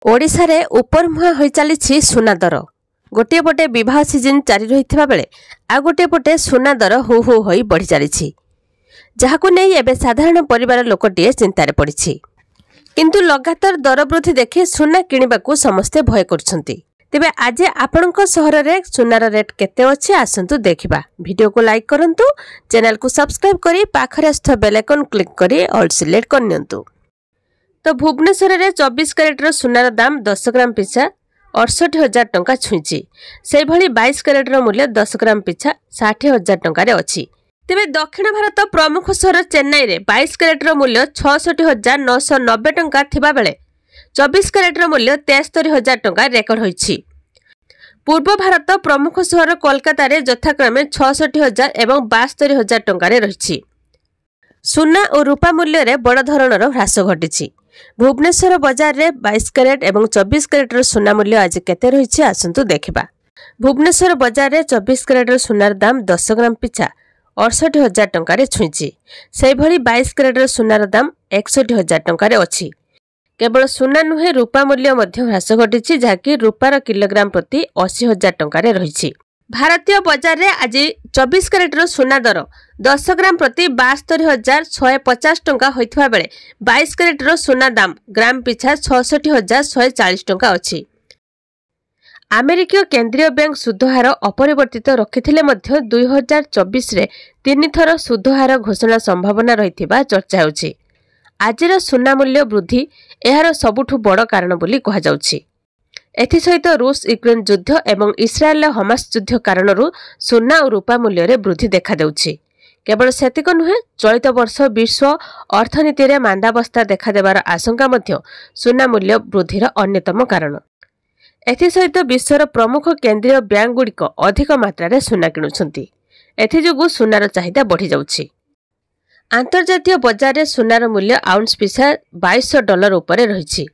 ओडिशा रे उपरमुहां होई चलीछि सुना दर। गोटे पटे विवाह सीजन जारी रहिथिबा बेले आ गोटे पटे सुना दर हु हु होई बढ़ी चलीछि, जहाकु नै एबे साधारण परिवार लोकटिए चिंतारे पड़िछि। किंतु लगातार दर वृद्धि देखि सुना किनिबाकू समस्ते भय करछन्ति। तेबे आज आपणक सहर रे सुनार रेट केते अछि आसंतु देखिबा। वीडियो को लाइक करंतु, चैनल को सब्सक्राइब करी पाखरे स्थ बेल आइकन क्लिक करी ऑल सिलेक्ट करनियंतु। तो भुवनेश्वर रे 24 कैरेटर सुनार दाम 10 ग्राम पिछा 68,000 टंका छुईची। से भली 22 कैरेटर मूल्य 10 ग्राम पिछा 60,000 टंका रे अछि। तेबे दक्षिण भारत प्रमुख सहर चेन्नई रे 22 कैरेटर मूल्य 66,990 टंका थिबा बेले 24 कैरेटर मूल्य 73,000 टंका रेकर्ड होईछि। पूर्व भारत प्रमुख सहर कोलकाता रे यथाक्रमे 66,000 एवं 72,000 टंका रे रहिछि। सुना और रूपा मूल्य रे बड़ धरणर ह्रास घटिछि। भुवनेश्वर बाजार रे 22 कैरेट एवं 24 कैरेटर सुना मूल्य आज केते रहिछि आसंतु देखिबा। भुवनेश्वर बाजार रे 24 कैरेटर सुनार दाम 10 ग्राम पिछा 68,000 टंका रे छुईछि। से भली 22 कैरेटर सुनार दाम 61,000 टंका रे अछि। केवल सुना नुहे रूपा मूल्य मध्य ह्रास घटिछि, जहाकि रूपार किलोग्राम प्रति 80,000 टंका रे रहिछि। भारतीय बाजार रे आज 24 कैरेटर सुना दर 10 ग्राम प्रति 72,150 टंका होइथिबा बेले 22 कैरेटर सुना दाम ग्राम पिछा 66,140 टंका अछि। अमेरिकीय केंद्रीय बैंक सुधहार अपरिवर्तित रखिथिले मध्य 2024 रे 3 थर सुधहार घोषणा संभावना रहिथिबा चर्चा होछि। आजिर सुना मूल्य वृद्धि एहार सबुठु बड़ कारण बोली कहा जाउछि। एथिसहित रूस यूक्रेन युद्ध एवं इस्राएल हमास युद्ध कारणरू सुना और रूपा मूल्य रे वृद्धि देखा देउछि। केवल सेतिक नुहे, चलित वर्ष विश्व अर्थनीति रे मांदावस्था देखा देबार आशंका मध्य सुना मूल्य वृद्धिर अन्यतम कारण। एथिसहित विश्वर प्रमुख केंद्रीय बैंक गुड़िक अधिक मात्रा रे सुना किणुछन्ति। एथिजोगु सुनार चाहिदा बढ़ी जाउछि। अंतर्जातीय बाजार रे सुनार मूल्य आउंस पिछा $2,200 उपरे रहिछि।